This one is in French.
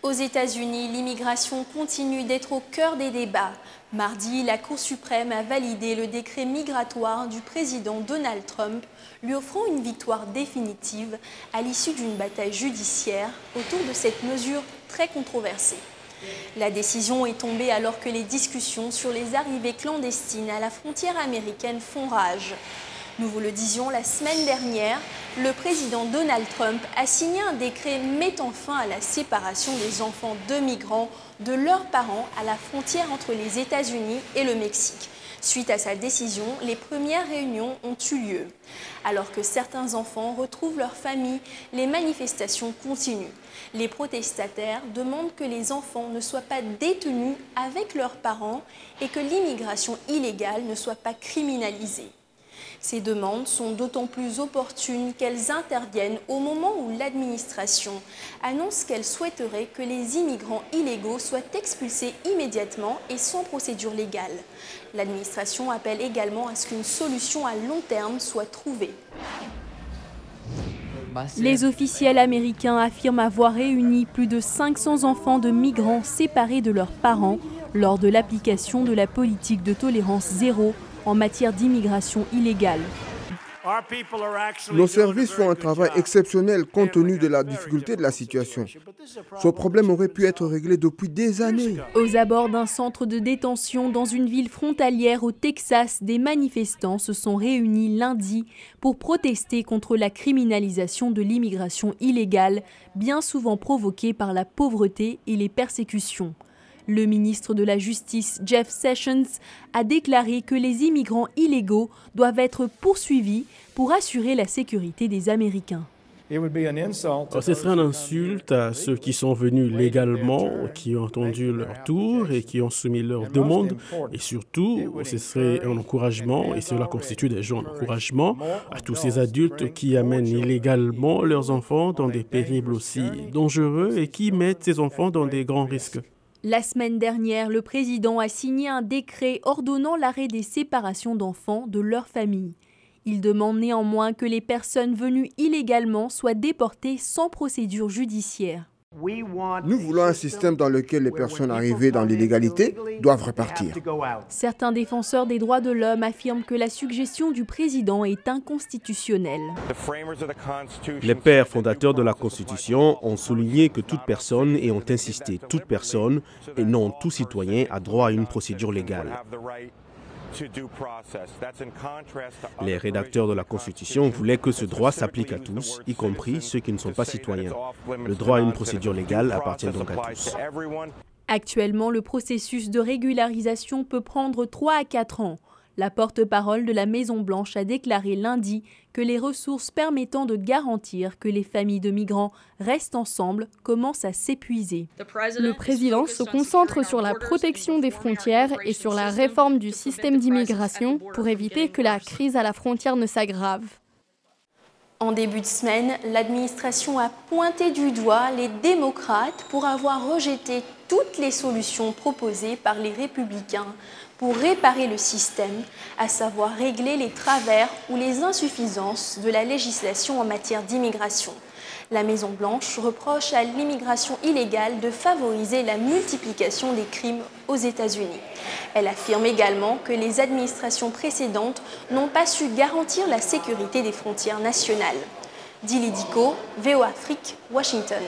Aux États-Unis, l'immigration continue d'être au cœur des débats. Mardi, la Cour suprême a validé le décret migratoire du président Donald Trump, lui offrant une victoire définitive à l'issue d'une bataille judiciaire autour de cette mesure très controversée. La décision est tombée alors que les discussions sur les arrivées clandestines à la frontière américaine font rage. Nous vous le disions la semaine dernière, le président Donald Trump a signé un décret mettant fin à la séparation des enfants de migrants de leurs parents à la frontière entre les États-Unis et le Mexique. Suite à sa décision, les premières réunions ont eu lieu. Alors que certains enfants retrouvent leur famille, les manifestations continuent. Les protestataires demandent que les enfants ne soient pas détenus avec leurs parents et que l'immigration illégale ne soit pas criminalisée. Ces demandes sont d'autant plus opportunes qu'elles interviennent au moment où l'administration annonce qu'elle souhaiterait que les immigrants illégaux soient expulsés immédiatement et sans procédure légale. L'administration appelle également à ce qu'une solution à long terme soit trouvée. Les officiels américains affirment avoir réuni plus de 500 enfants de migrants séparés de leurs parents lors de l'application de la politique de tolérance zéro en matière d'immigration illégale. Nos services font un travail exceptionnel compte tenu de la difficulté de la situation. Ce problème aurait pu être réglé depuis des années. Aux abords d'un centre de détention dans une ville frontalière au Texas, des manifestants se sont réunis lundi pour protester contre la criminalisation de l'immigration illégale, bien souvent provoquée par la pauvreté et les persécutions. Le ministre de la Justice, Jeff Sessions, a déclaré que les immigrants illégaux doivent être poursuivis pour assurer la sécurité des Américains. Ce serait une insulte à ceux qui sont venus légalement, qui ont entendu leur tour et qui ont soumis leurs demandes. Et surtout, ce serait un encouragement, et cela constitue déjà un encouragement, à tous ces adultes qui amènent illégalement leurs enfants dans des périples aussi dangereux et qui mettent ces enfants dans des grands risques. La semaine dernière, le président a signé un décret ordonnant l'arrêt des séparations d'enfants de leur famille. Il demande néanmoins que les personnes venues illégalement soient déportées sans procédure judiciaire. Nous voulons un système dans lequel les personnes arrivées dans l'illégalité doivent repartir. Certains défenseurs des droits de l'homme affirment que la suggestion du président est inconstitutionnelle. Les pères fondateurs de la Constitution ont souligné que toute personne, et ont insisté, toute personne, et non tout citoyen, a droit à une procédure légale. Les rédacteurs de la Constitution voulaient que ce droit s'applique à tous, y compris ceux qui ne sont pas citoyens. Le droit à une procédure légale appartient donc à tous. Actuellement, le processus de régularisation peut prendre 3 à 4 ans. La porte-parole de la Maison-Blanche a déclaré lundi que les ressources permettant de garantir que les familles de migrants restent ensemble commencent à s'épuiser. Le président se concentre sur la protection des frontières et sur la réforme du système d'immigration pour éviter que la crise à la frontière ne s'aggrave. En début de semaine, l'administration a pointé du doigt les démocrates pour avoir rejeté toutes les solutions proposées par les républicains pour réparer le système, à savoir régler les travers ou les insuffisances de la législation en matière d'immigration. La Maison-Blanche reproche à l'immigration illégale de favoriser la multiplication des crimes aux États-Unis. Elle affirme également que les administrations précédentes n'ont pas su garantir la sécurité des frontières nationales. Dili Diko, VOA Afrique, Washington.